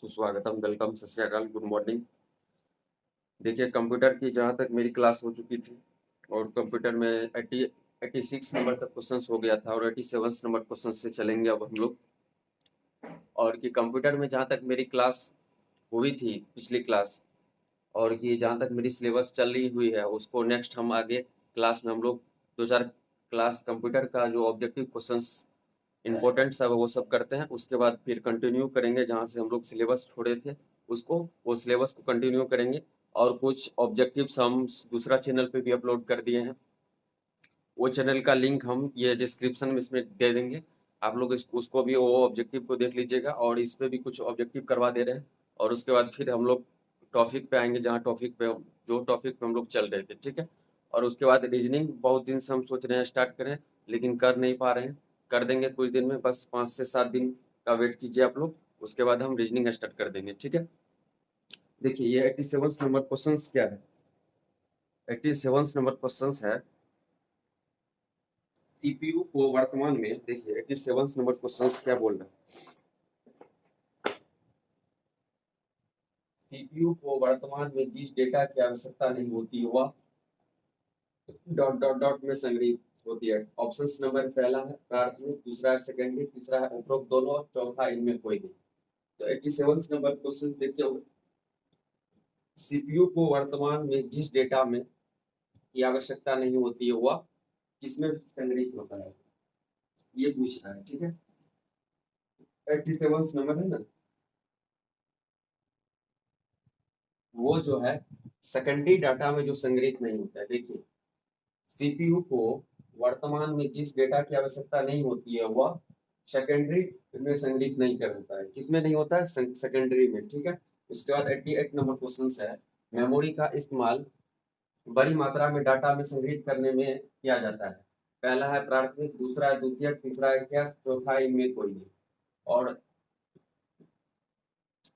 सुस्वागतम, वेलकम, सत श्री अकाल, गुड मॉर्निंग। देखिए, कंप्यूटर की जहाँ तक मेरी क्लास हो चुकी थी और कंप्यूटर में 86 नंबर तक क्वेश्चंस हो गया था और 87 नंबर क्वेश्चन से चलेंगे अब हम लोग। और कि कंप्यूटर में जहाँ तक मेरी क्लास हुई थी पिछली क्लास, और कि जहाँ तक मेरी सिलेबस चल रही हुई है उसको नेक्स्ट हम आगे क्लास में हम लोग दो चार क्लास कंप्यूटर का जो ऑब्जेक्टिव क्वेश्चंस इम्पोर्टेंट सब है वो सब करते हैं। उसके बाद फिर कंटिन्यू करेंगे जहाँ से हम लोग सिलेबस छोड़े थे, उसको वो सिलेबस को कंटिन्यू करेंगे। और कुछ ऑब्जेक्टिव्स हम दूसरा चैनल पे भी अपलोड कर दिए हैं, वो चैनल का लिंक हम ये डिस्क्रिप्शन में इसमें दे देंगे। आप लोग उसको भी वो ऑब्जेक्टिव को देख लीजिएगा, और इस पे भी कुछ ऑब्जेक्टिव करवा दे रहे हैं। और उसके बाद फिर हम लोग टॉपिक पे आएंगे, जहाँ टॉपिक पे जो टॉपिक पे हम लोग चल रहे थे, ठीक है। और उसके बाद रीजनिंग बहुत दिन से हम सोच रहे हैं स्टार्ट करें, लेकिन कर नहीं पा रहे हैं। कर देंगे कुछ दिन में, बस 5 से 7 दिन का वेट कीजिए आप लोग, उसके बाद हम रीजनिंग स्टार्ट कर देंगे, ठीक है। देखिए, ये 87 नंबर क्वेश्चन क्या है। 87 नंबर क्वेश्चन है, सीपीयू को वर्तमान में, देखिए 87 नंबर क्वेश्चन क्या बोल रहा है। सीपीयू को वर्तमान में जिस डेटा की आवश्यकता नहीं होती वह डॉट डॉट डॉट में संग्रहित होती है। ऑप्शन नंबर पहला है प्राथमिक, दूसरा है सेकेंडरी, तीसरा है उपरोक्त दोनों, चौथा इनमें कोई नहीं। तो 87 नंबर क्वेश्चन देखिए, सीपीयू को वर्तमान में जिस डेटा में की आवश्यकता नहीं होती है वह किसमें संग्रहित होता है, ये पूछ रहा है, ठीक है। 87 नंबर है ना, वो जो है सेकेंडरी डाटा में जो संग्रहित नहीं होता है। देखिए, सीपीयू को वर्तमान में जिस डेटा की आवश्यकता नहीं होती है वह सेकेंडरी में संग्रहित नहीं कर होता है। किसमें नहीं होता है? सेकेंडरी में, ठीक है। उसके बाद 88 नंबर क्वेश्चन है, मेमोरी का इस्तेमाल बड़ी मात्रा में डाटा में संग्रहित करने में किया जाता है। पहला है प्राथमिक, दूसरा है द्वितीयक, तीसरा है कैश, चौथा इनमें कोई नहीं। और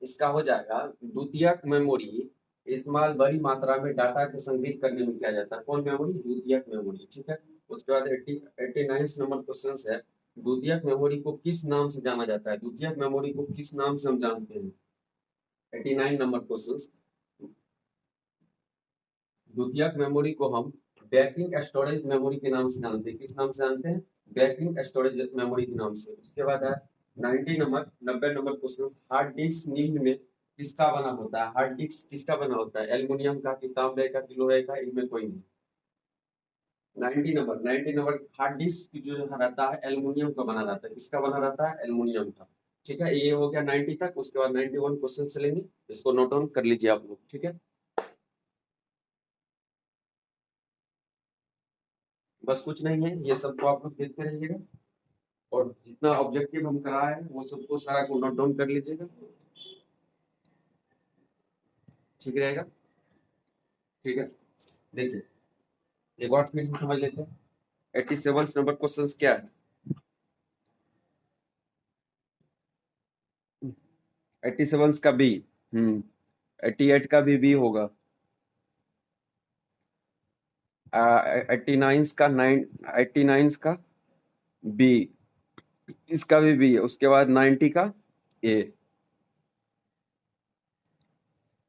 इसका हो जाएगा द्वितीयक मेमोरी इस्तेमाल बड़ी मात्रा में डाटा को संग्रहित करने में किया जाता है। कौन मेमोरी? द्वितीयक मेमोरी, ठीक है। उसके बाद 89 नंबर क्वेश्चन है, द्वितीयक मेमोरी को किस नाम से जाना जाता है? द्वितीयक मेमोरी को किस नाम से हम जानते हैं? 89 नंबर क्वेश्चन, द्वितीयक मेमोरी को हम बैकिंग स्टोरेज मेमोरी के नाम से जानते हैं। किस नाम से जानते हैं? बैकिंग स्टोरेज मेमोरी के नाम से। उसके बाद है 90 नंबर क्वेश्चन, हार्ड डिस्क निम्न में किसका बना होता है? हार्ड डिस्क किसका बना होता है? एल्युमिनियम का, कि तांबे का, कि लोहे का, इनमें कोई नहीं। 90 नंबर, हार्ड डिस्क जो रहता है एल्युमिनियम का बना रहता है। किसका बना रहता है? एल्युमिनियम का, ठीक है। ये हो गया 90 तक। उसके बाद 91 क्वेश्चन चलेंगे, इसको नोट डाउन कर लीजिए आप लोग, ठीक है। बस कुछ नहीं है, ये सबको आप लोग देखते रहिएगा, और जितना ऑब्जेक्टिव हम कराए हैं वो सबको सारा को नोट डाउन कर लीजिएगा, ठीक रहेगा, ठीक है। देखिए, एक बार फिर से समझ लेते हैं, 87 नंबर क्वेश्चन क्या है। 87 का बी, 88 का भी बी होगा, 89 का 89 का बी, इसका भी बी है। उसके बाद 90 का ए।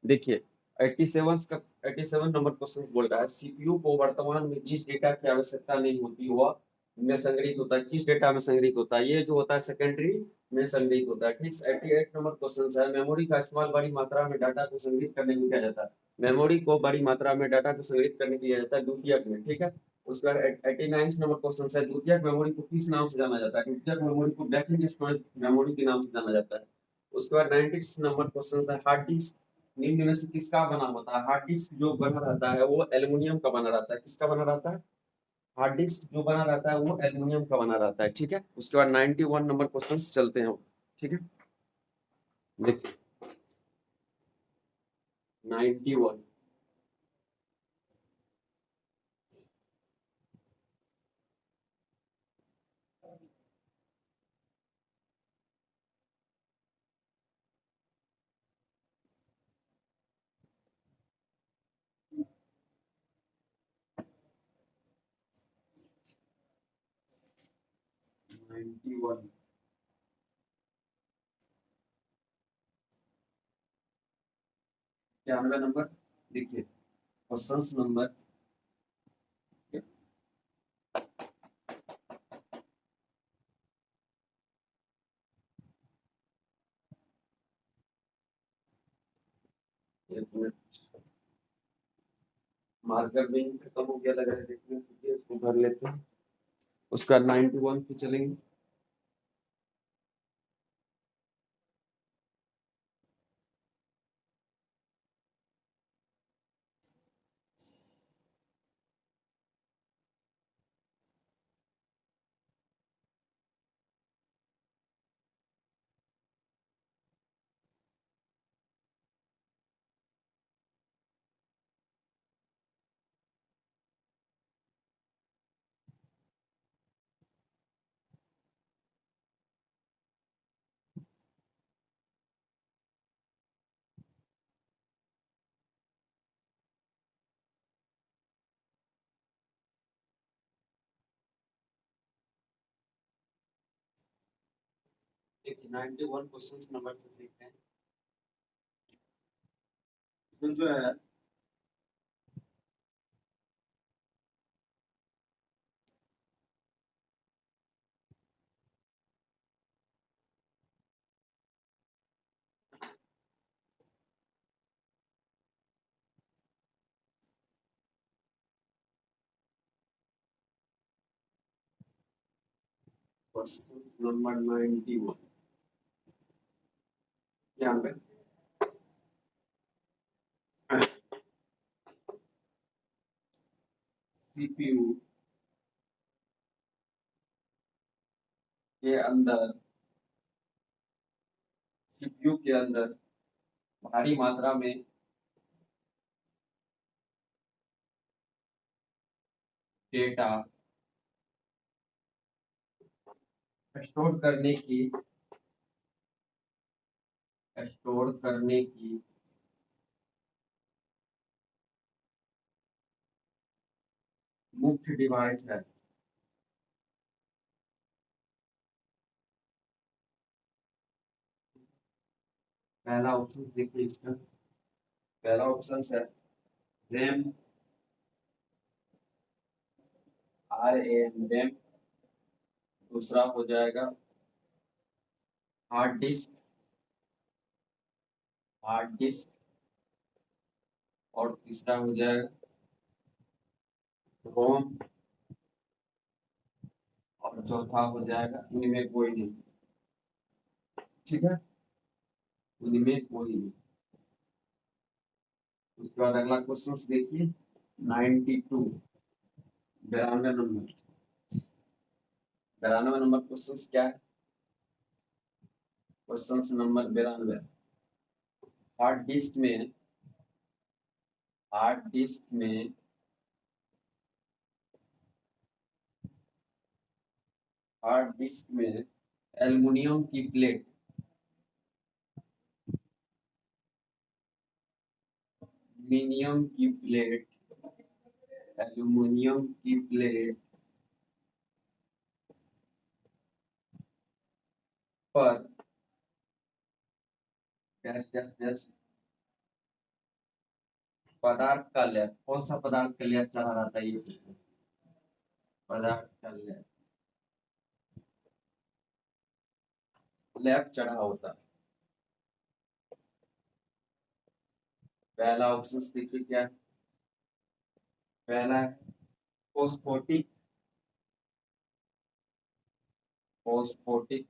देखिए, 87 नंबर क्वेश्चन बोल रहा है, सीपीयू को वर्तमान में जिस डेटा की आवश्यकता नहीं होती वह में संग्रहित होता है। किस डेटा में संग्रहित होता है? ये जो होता है सेकेंडरी में संग्रहित होता है, ठीक। 88 नंबर क्वेश्चन है, मेमोरी का इस्तेमाल बड़ी मात्रा में डाटा को संग्रहित करने में किया जाता है। मेमोरी को बड़ी मात्रा में डाटा को संग्रहित करने के लिए किया जाता है द्वितीयक में, ठीक है। उसके बाद 89 नंबर क्वेश्चन है, द्वितीयक मेमोरी को किस नाम से जाना जाता है? द्वितीयक मेमोरी को बैकिंग स्टोरेज मेमोरी के नाम से जाना जाता है। उसके बाद 90 नंबर क्वेश्चन है, हार्ड डिस्क निम्न में से किसका बना होता है? हार्ड डिस्क जो बना रहता है वो एल्युमिनियम का बना रहता है। किसका बना रहता है? हार्ड डिस्क जो बना रहता है वो एल्युमिनियम का बना रहता है, ठीक है। उसके बाद 91 नंबर क्वेश्चन चलते हैं, ठीक है। देखिए, 91, 91 नंबर। देखिए क्वेश्चन नंबर एक मिनट, मार्कर भी खत्म हो गया लग रहा है, देखने के उसको भर लेते हैं। उसका 91 पे चलेंगे। देखिए 91 क्वेश्चन नंबर से देखते हैं। इसमें जो है क्वेश्चन नंबर 91 यहाँ पे सीपीयू के अंदर सीपीयू के अंदर भारी मात्रा में डेटा स्टोर करने की मुख्य डिवाइस है। पहला ऑप्शन देखिए इसका, पहला ऑप्शन है रैम, रैम। दूसरा हो जाएगा हार्ड डिस्क, हार्ड डिस्क। और तीसरा हो जाएगा रोम। और चौथा हो जाएगा इनमें कोई नहीं। ठीक है, इनमें कोई नहीं। उसके बाद अगला क्वेश्चन देखिए 92, 92 नंबर। 92 नंबर क्वेश्चन क्या है? क्वेश्चन नंबर 92, हार्ड डिस्क में, हार्ड डिस्क में हार्ड डिस्क में एल्युमिनियम की प्लेट, एल्युमिनियम की प्लेट, एल्युमिनियम की प्लेट पर गैस गैस गैस पदार्थ का लेप, कौन सा पदार्थ का लेप चढ़ा रहता है ये पदार्थ का लेप चढ़ा होता है। पहला ऑप्शन देखिए क्या है? पहला है फोस्फोटिक, फोस्फोटिक,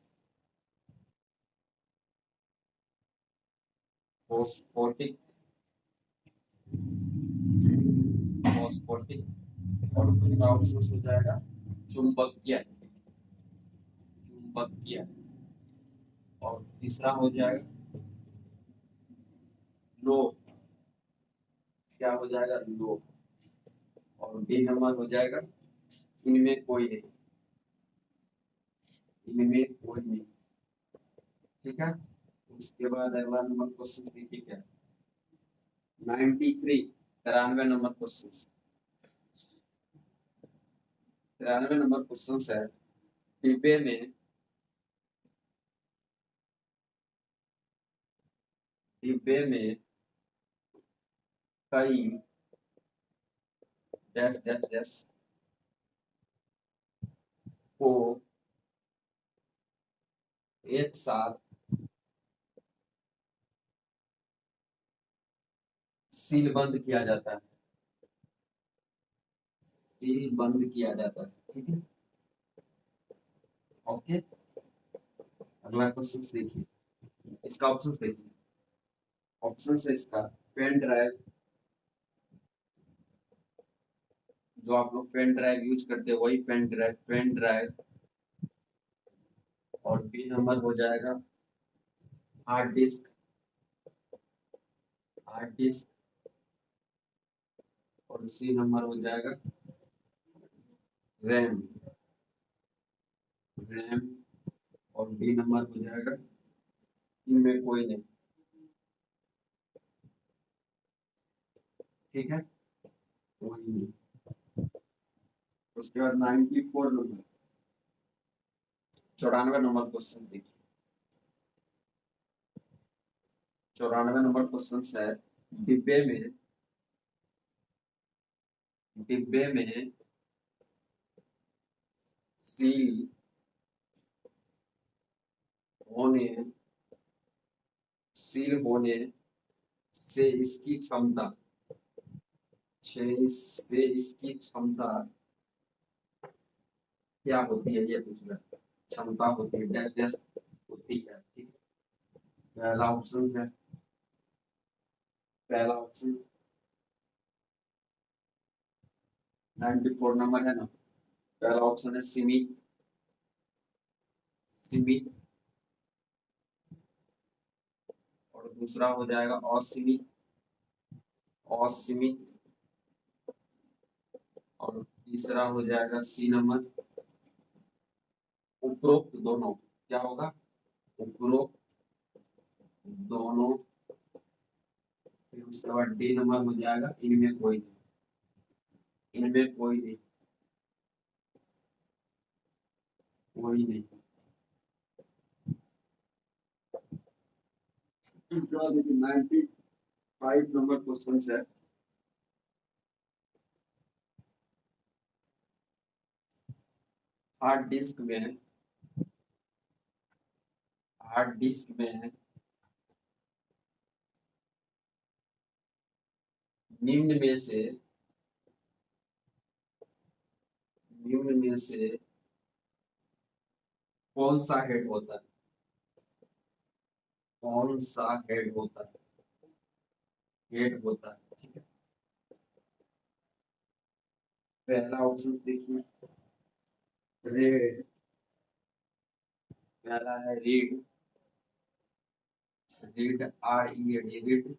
फोस्फोटिक, फोस्फोटिक। और दूसरा ऑप्शन हो जाएगा चुंबकीय, चुंबकीय। और तीसरा हो जाएगा लो, क्या हो जाएगा? लो। और बी नंबर हो जाएगा इनमें कोई नहीं, इनमें कोई नहीं। ठीक है, उसके बाद अगला नंबर क्वेश्चन देखिए क्या 93, 93 नंबर क्वेश्चन, 93 नंबर क्वेश्चन है डिब्बे में, डिब्बे में कई डैश डैश डैश को एक साथ सील बंद किया जाता है, सील बंद किया जाता है। ठीक है, ओके। अगला क्वेश्चन देखिए, इसका ऑप्शन देखिए। ऑप्शन है इसका पेन ड्राइव, जो आप लोग पेन ड्राइव यूज करते हैं वही पेन ड्राइव, पेन ड्राइव। और बी नंबर हो जाएगा हार्ड डिस्क, हार्ड डिस्क। और सी नंबर हो जाएगा रैम, रैम। और डी नंबर हो जाएगा इनमें कोई नहीं। ठीक है, कोई नहीं। उसके बाद 94 नंबर, 94 नंबर क्वेश्चन देखिए। 94 नंबर क्वेश्चन है, डिब्बे में, डिब्बे में सील होने, सील होने से इसकी क्षमता, से इसकी क्षमता क्या होती है, ये पूछ रहा है। क्षमता होती है डैश डैश होती है। ठीक है, पहला ऑप्शन है, पहला ऑप्शन 94 नंबर है ना, पहला ऑप्शन है सीमित, सीमित। और दूसरा हो जाएगा असीमित, असीमित। और तीसरा हो जाएगा सी नंबर उपरोक्त दोनों। क्या होगा, उपरोक्त दोनों। फिर उसके बाद डी नंबर हो जाएगा इनमें कोई नहीं, इनमें कोई नहीं, कोई नहीं। 95 नंबर क्वेश्चन है, हार्ड डिस्क में, हार्ड डिस्क में निम्न में से, निम्न में से कौन सा हेड होता है, कौन सा हेड होता है, हेड होता है। ठीक है, पहला ऑप्शन देखिए रेड, पहला है read, read R E D read.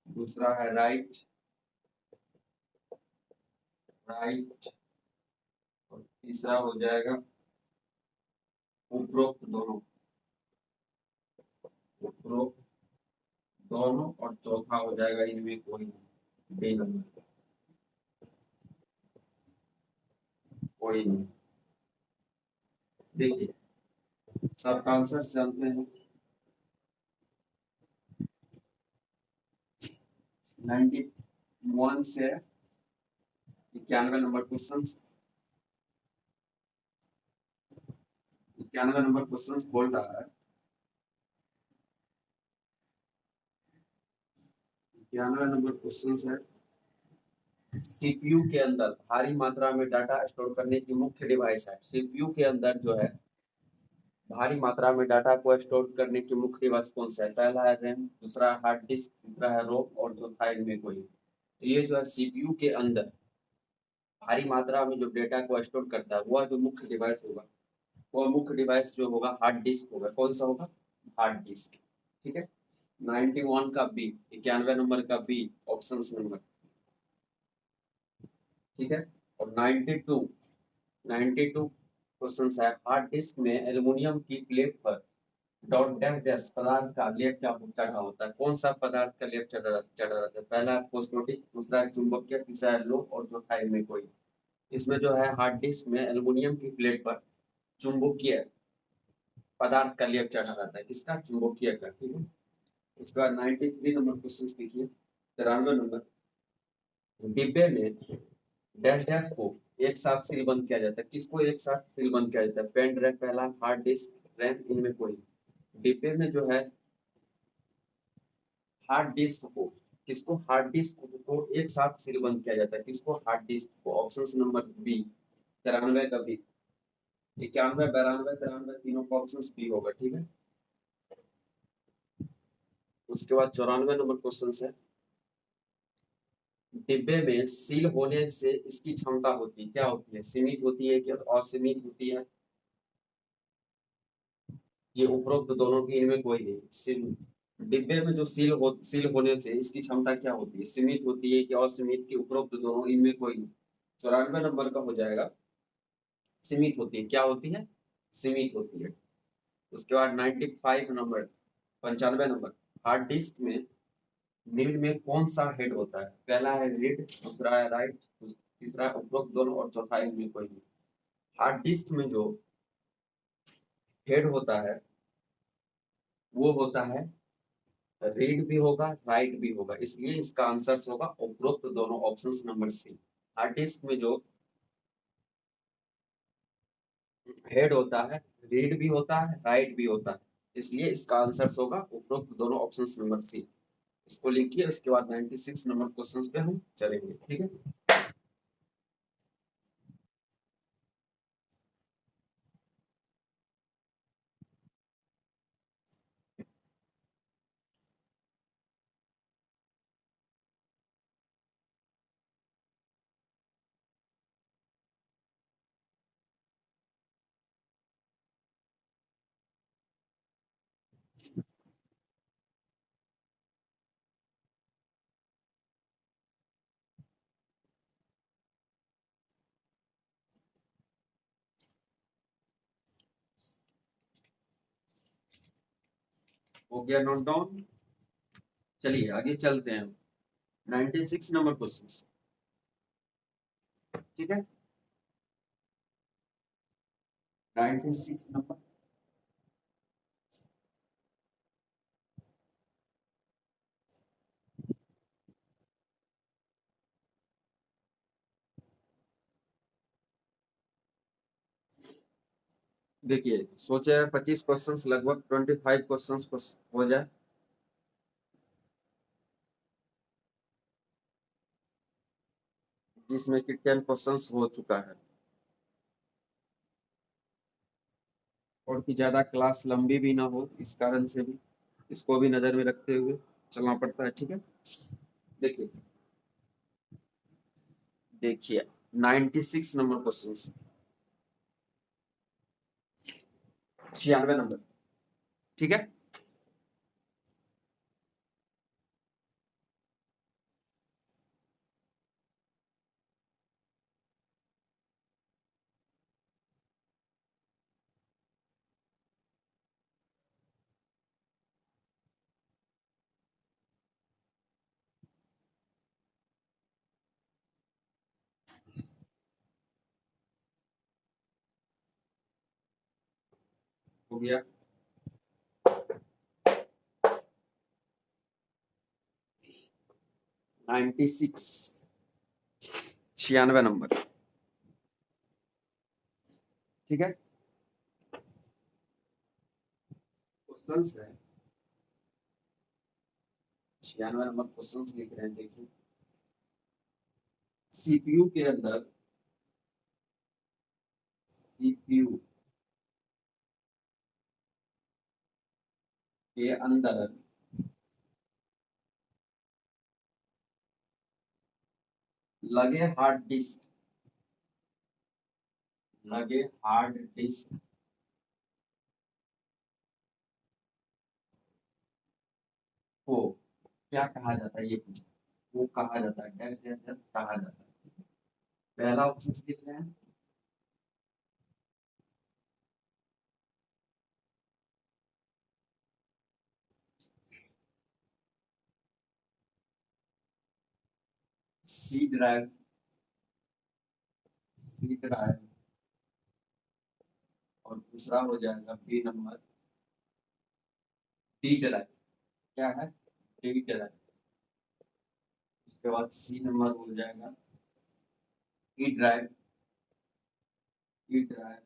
दूसरा है राइट, राइट। और तीसरा हो जाएगा उपरोक्त दोनों, उपरोक्त दोनों। और चौथा हो जाएगा इनमें कोई नहीं, बी नंबर कोई नहीं। देखिए सबका आंसर जानते हैं, 91 से 91 नंबर क्वेश्चन, 91 नंबर क्वेश्चन बोल रहा है, 91 नंबर क्वेश्चन है, सीपीयू के अंदर भारी मात्रा में डाटा स्टोर करने की मुख्य डिवाइस है। सीपीयू के अंदर जो है भारी मात्रा में डाटा को स्टोर करने की मुख्य डिवाइस कौन सा है। पहला है रैम, दूसरा है हार्ड डिस्क, तीसरा है रोम और चौथा इनमें कोई। तो ये जो है सीपीयू के अंदर भारी मात्रा में जो डेटा को स्टोर करता है वह जो मुख्य डिवाइस होगा, वह मुख्य डिवाइस जो होगा हार्ड डिस्क होगा। कौन सा होगा, हार्ड डिस्क। ठीक है, 91 का बी, 91 नंबर का बी ऑप्शन नंबर। ठीक है, और 92, 92 क्वेश्चन है, हार्ड डिस्क में एल्युमिनियम की प्लेट पर डॉट डैश डैश पदार्थ का लेप क्या चढ़ा होता है। कौन सा पदार्थ का लेप चढ़ा रहता है। पहला है फोस्फोटिक, दूसरा है चुंबकीय, तीसरा है लोह और चौथा है इनमें कोई। इसमें जो है हार्ड डिस्क में एल्युमिनियम की प्लेट पर चुंबकीय पदार्थ का लेप चढ़ा रहता है, किसका, चुंबकीय का। ठीक है, उसके बाद 93 नंबर क्वेश्चन देखिए, 93 नंबर, डिब्बे में डैश डैश को एक साथ सीलबंद किया जाता है। किसको एक साथ सीलबंद किया जाता है? पेन ड्राइव पहला, हार्ड डिस्क, रैम, इनमें कोई। डिब्बे में जो है हार्ड डिस्क को, किसको? हार्ड डिस्क को एक साथ सीलबंद किया जाता है। किसको? हार्ड डिस्क को। ऑप्शन नंबर बी, 93 का बी। 91, 92, 93 तीनों का ऑप्शन बी होगा। ठीक है। उसके बाद 94 नंबर क्वेश्चन है, डिब्बे में सील होने से इसकी क्षमता होती है, क्या होती है? सीमित होती है क्या असीमित होती है? ये उपरोक्त दोनों की, इनमें कोई नहीं। डिब्बे में जो सील होने से इसकी क्षमता क्या होती है? सीमित होती है कि असीमित, की उपरोक्त दोनों, इनमें कोई नहीं। 94 नंबर का हो जाएगा सीमित होती है। क्या होती है? सीमित होती है। उसके बाद 95 नंबर, 95 नंबर, हार्ड डिस्क में निम्न में कौन सा हेड होता है? पहला है रीड, दूसरा है राइट, तीसरा उपरोक्त दोनों और चौथा इनमें कोई नहीं। हार्ड डिस्क में जो हेड होता है वो होता है रीड भी होगा, राइट भी होगा, इसलिए इसका आंसर होगा उपरोक्त दोनों, option number C. Hard disk में जो हेड होता है, रीड भी होता है, राइट भी होता है, इसलिए इसका आंसर होगा उपरोक्त दोनों, ऑप्शन नंबर सी। इसको लिखिए। उसके बाद 96 नंबर क्वेश्चन पे हम चलेंगे। ठीक है। हो गया नोट डाउन। चलिए आगे चलते हैं। 96 नंबर क्वेश्चन। ठीक है। 96 नंबर, देखिए सोचे है 25 क्वेश्चंस, लगभग 25 क्वेश्चंस को हो जाए। जिसमें कि 10 क्वेश्चंस हो चुका है। और कि ज्यादा क्लास लंबी भी ना हो, इस कारण से भी इसको भी नजर में रखते हुए चलना पड़ता है। ठीक है। देखिए, देखिए 96 नंबर क्वेश्चन, 96 नंबर। ठीक है। हो गया। 96, 96 नंबर। ठीक है। क्वेश्चन है, 96 नंबर क्वेश्चन लिख रहे हैं। देखिए, सीपीयू के अंदर, सीपीयू के अंदर लगे हार्ड डिस्क, लगे हार्ड डिस्क को क्या कहा जाता है? ये पूछा। वो कहा जाता है डैश डैश डैश कहा जाता है। पहला ऑप्शन लिख रहे हैं, सी ड्राइव, सी ड्राइव। और दूसरा हो जाएगा बी नंबर, डी ड्राइव। क्या है? D drive. उसके बाद सी नंबर हो जाएगा E drive, E drive.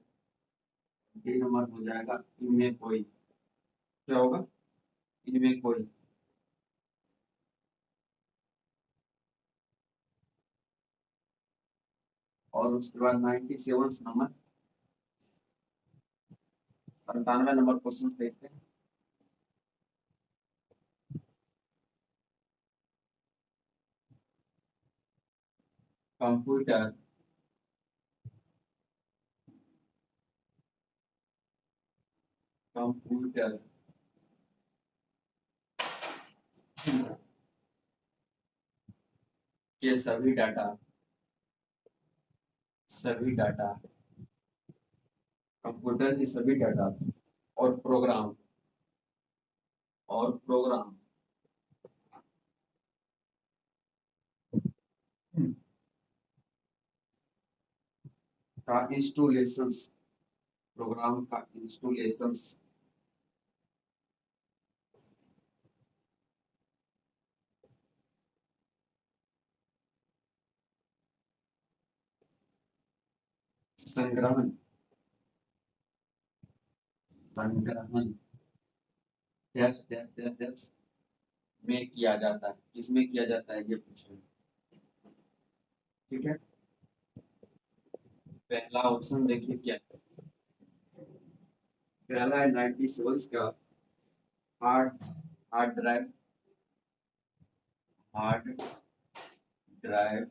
D number हो जाएगा इनमें कोई, क्या होगा, इनमें कोई। और उसके बाद 97 नंबर, 97 नंबर क्वेश्चन देखते हैं। कंप्यूटर कंप्यूटर के सभी डाटा, कंप्यूटर के सभी डाटा और प्रोग्राम, और प्रोग्राम का इंस्टॉलेशन, प्रोग्राम का इंस्टॉलेशन संग्रहण, संग्रहण डैश डैश डैश डैश में किया जाता है। किसमें किया जाता है ये पूछ रहे हैं, ठीक है। पहला ऑप्शन देखिए क्या है। पहला है 97 का hard hard drive, hard drive.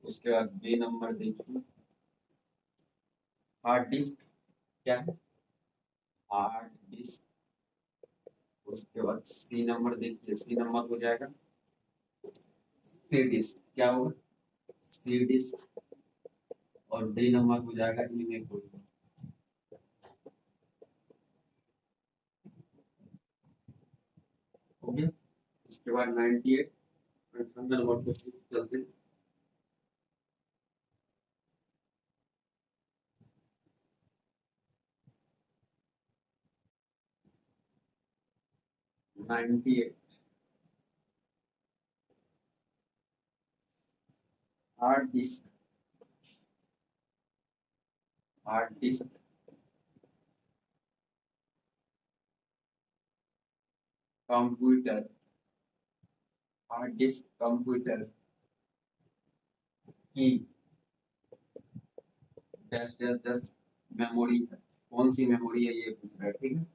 उसके बाद बी नंबर देखिए हार्ड डिस्क, क्या है, हार्ड डिस्क। उसके बाद सी नंबर देखिए, सी नंबर हो जाएगा सी डिस्क, क्या होगा, सी डिस्क। और डी नंबर हो जाएगा इनमें कोई, हो गया। उसके बाद 98 नंबर को चलते हैं। 98 hard disk, hard disk computer, hard disk computer की डैश डैश डैश मेमोरी है। कौन सी मेमोरी है ये पूछ रहा है, ठीक है।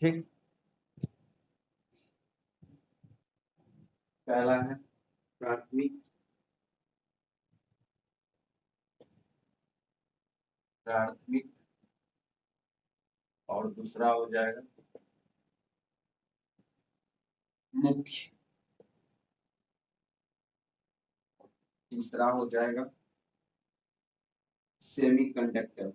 ठीक, पहला है प्राथमिक, प्राथमिक। और दूसरा हो जाएगा मुख्य, तीसरा हो जाएगा सेमीकंडक्टर,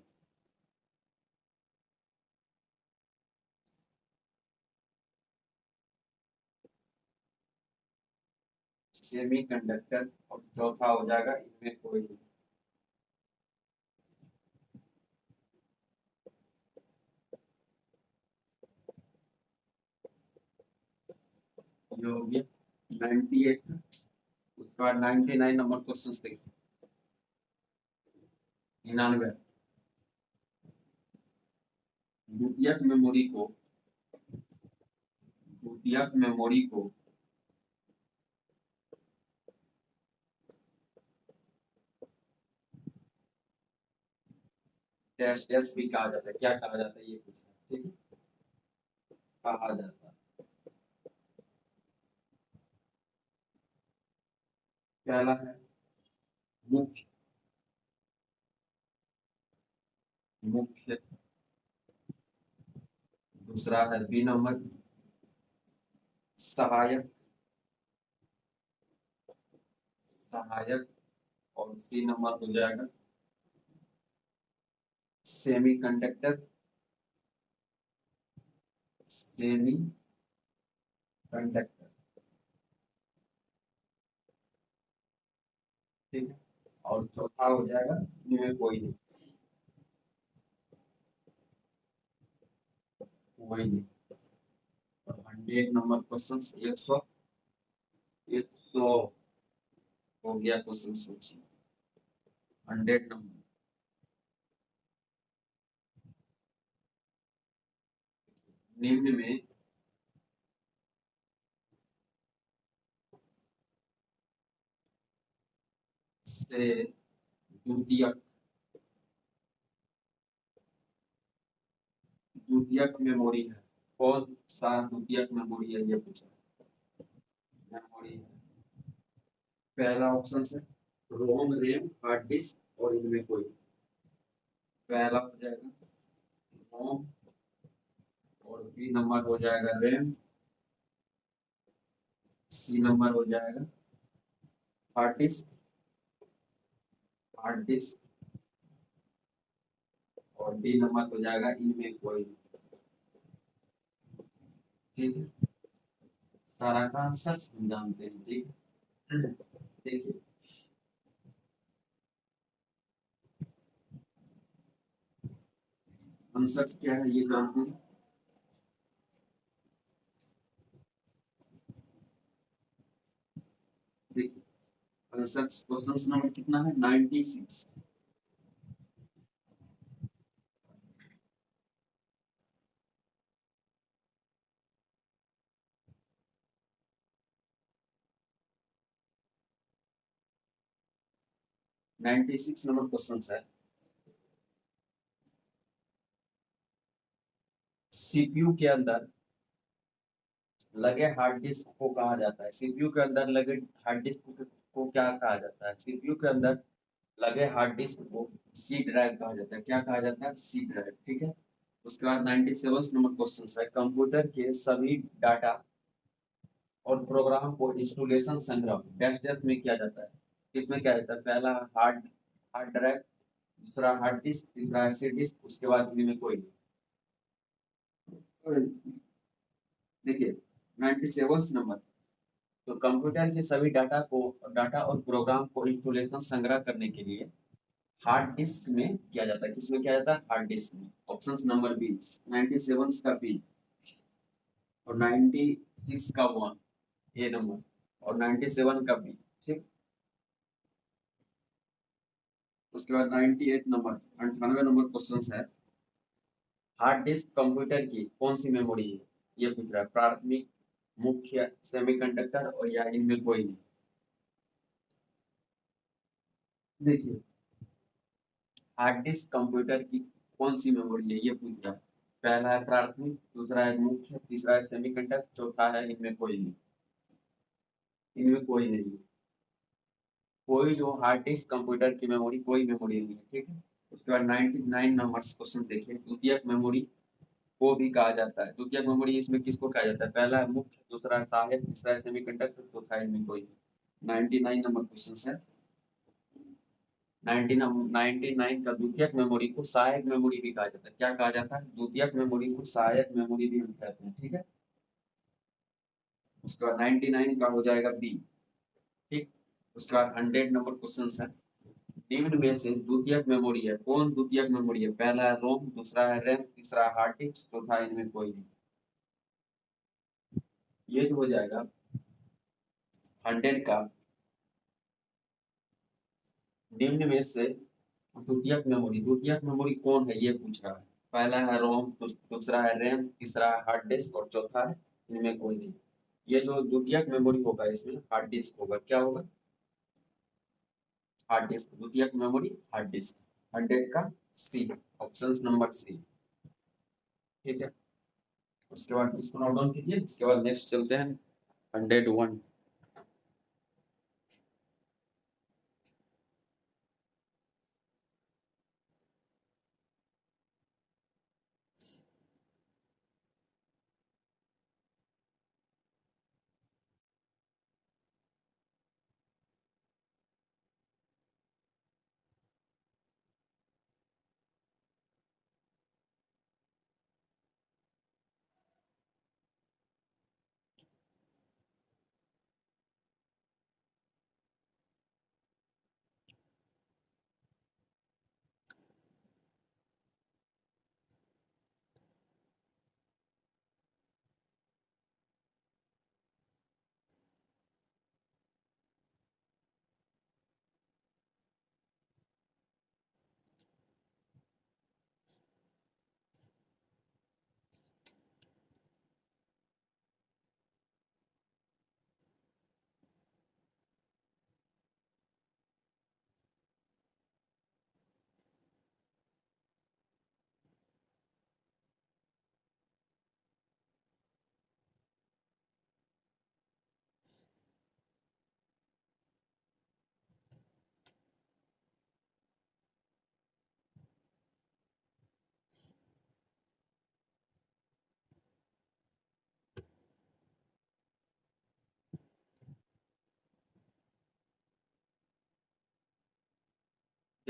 सेमीकंडक्टर। और चौथा हो जाएगा इनमें कोई नहीं। ये हो गया 98 का। उसके बाद 99 नंबर क्वेश्चन देखिए। 99 द्वितीयक मेमोरी को, द्वितीयक मेमोरी को डैश डैश भी कहा जाता है, क्या कहा जाता है ये पूछना है, ठीक है। कहा जाता है, पहला है मुख्य, मुख्य। दूसरा है बी नंबर सहायक, सहायक। और सी नंबर हो जाएगा सेमी कंडक्टर, सेमी कंडक्टर, ठीक है। और चौथा हो जाएगा इनमें कोई नहीं, कोई नहीं। 100 नंबर क्वेश्चन, 100 हो गया क्वेश्चन, सोचिए 100 नंबर। निम्न में से द्वितीयक द्वितीयक मेमोरी है, कौन सा द्वितीयक मेमोरी है ये पूछा। मेमोरी पहला ऑप्शन है रोम, रैम, हार्ड डिस्क और इनमें कोई। पहला हो जाएगा रोम, और बी नंबर हो जाएगा रैम, सी नंबर हो जाएगा हार्ड डिस्क, हार्ड डिस्क, और डी नंबर हो जाएगा इनमें कोई। ठीक है, सारा का आंसर हम जानते हैं। ठीक है, देखिए आंसर क्या है ये जानते हैं। देखिए आंसर क्वेश्चन नंबर कितना है, 96। 96 नंबर क्वेश्चन है। सीपीयू के अंदर लगे हार्ड डिस्क को कहा जाता है, सीपीयू के अंदर लगे हार्ड डिस्क को क्या कहा जाता है, सीपीयू के अंदर लगे हार्ड डिस्क को सी ड्राइव कहा जाता है। क्या कहा जाता है, सी ड्राइव। ठीक है, उसके बाद 97 नंबर क्वेश्चन है, कंप्यूटर के सभी डाटा और प्रोग्राम को इंस्टॉलेशन संग्रह डैश डैश में किया जाता है। इसमें क्या रहता है, पहला हार्ड हार्ड ड्राइव, दूसरा हार्ड डिस्क, तीसरा एसडी डिस्क, उसके बाद इनमें कोई नहीं। देखिए 97 नंबर, तो कंप्यूटर के सभी डाटा और प्रोग्राम को इंस्टॉलेशन संग्रह करने के लिए हार्ड डिस्क में किया जाता है। किसमें किया जाता है, हार्ड डिस्क में। ऑप्शन नंबर बी 97 का बी, और 96 का वन ए नंबर, और 97 का बी। ठीक, उसके बाद 98 नंबर, 98 नंबर क्वेश्चन है, हार्ड डिस्क कंप्यूटर की कौन सी मेमोरी है ये पूछ रहा है, प्राथमिक, मुख्य, सेमीकंडक्टर और या इनमें कोई नहीं। देखिए हार्ड डिस्क कंप्यूटर की कौन सी मेमोरी है ये पूछ रहा है, पहला है प्राथमिक, दूसरा है मुख्य, तीसरा है सेमीकंडक्टर, चौथा है इनमें कोई नहीं। इनमें कोई नहीं, कोई जो हार्ड डिस्क कंप्यूटर की मेमोरी कोई मेमोरी नहीं है। ठीक है, उसके बाद 99 नंबर क्वेश्चन देखिए, द्वितीयक मेमोरी को भी कहा जाता है। द्वितीयक मेमोरी इसमें किसको कहा जाता है, पहला है मुख्य, दूसरा है सहायक, तीसरा है सेमीकंडक्टर, चौथा है इनमें कोई नहीं। 99 नंबर क्वेश्चन है, 99 का द्वितीयक मेमोरी को सहायक मेमोरी भी कहा जाता है। क्या कहा जाता है, द्वितीयक मेमोरी को सहायक मेमोरी भी हम कहते हैं। ठीक है, उसके बाद 99 का हो जाएगा बी। ठीक, उसके बाद 100 नंबर क्वेश्चन है, निम्न में से द्वितीयक मेमोरी है, कौन द्वितीयक मेमोरी है, पहला है रोम, दूसरा है रैम, तीसरा है हार्ड डिस्क, चौथा इनमें कोई नहीं। ये जो हो जाएगा 100 का, निम्न में से द्वितीयक मेमोरी कौन है ये पूछ रहा है, पहला है रोम, दूसरा है रैम, तीसरा है हार्ड डिस्क और चौथा है इनमें कोई नहीं। ये जो द्वितीयक मेमोरी होगा इसमें हार्ड डिस्क होगा, क्या होगा, हार्ड डिस्क, द्वितीयक मेमोरी हार्ड डिस्क। 100 का सी, ऑप्शन नंबर सी। ठीक है, उसके बाद इसको नोट डाउन कीजिए, इसके बाद नेक्स्ट चलते हैं 101।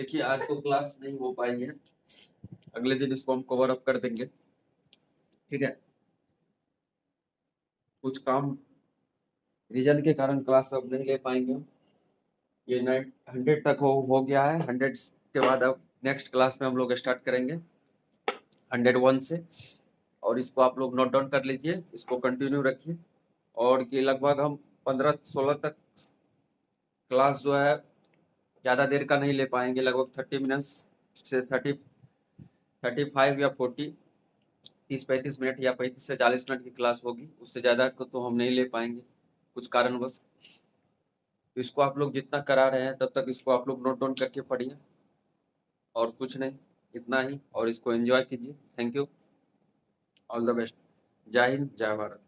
देखिए आज तो क्लास नहीं हो पाई है, अगले दिन इसको हम कवर अप कर देंगे, ठीक है। कुछ काम रीजन के कारण क्लास अब नहीं ले पाएंगे। ये 100 तक हो गया है। 100 के बाद अब नेक्स्ट क्लास में हम लोग स्टार्ट करेंगे 101 से। और इसको आप लोग नोट डाउन कर लीजिए, इसको कंटिन्यू रखिए। और ये लगभग हम 15-16 तक क्लास जो है ज़्यादा देर का नहीं ले पाएंगे, लगभग 30 मिनट्स से 35 या 30-35 मिनट या 35 से 40 मिनट की क्लास होगी। उससे ज़्यादा को तो हम नहीं ले पाएंगे कुछ कारणवश। तो इसको आप लोग जितना करा रहे हैं तब तक इसको आप लोग नोट डाउन करके पढ़िए, और कुछ नहीं, इतना ही। और इसको एंजॉय कीजिए। Thank you, all the best. जय हिंद, जय भारत।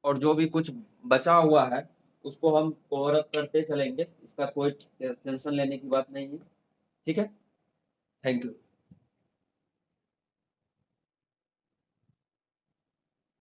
और जो भी कुछ बचा हुआ है उसको हम कवर अप करते चलेंगे, इसका कोई टेंशन लेने की बात नहीं है, ठीक है। Thank you.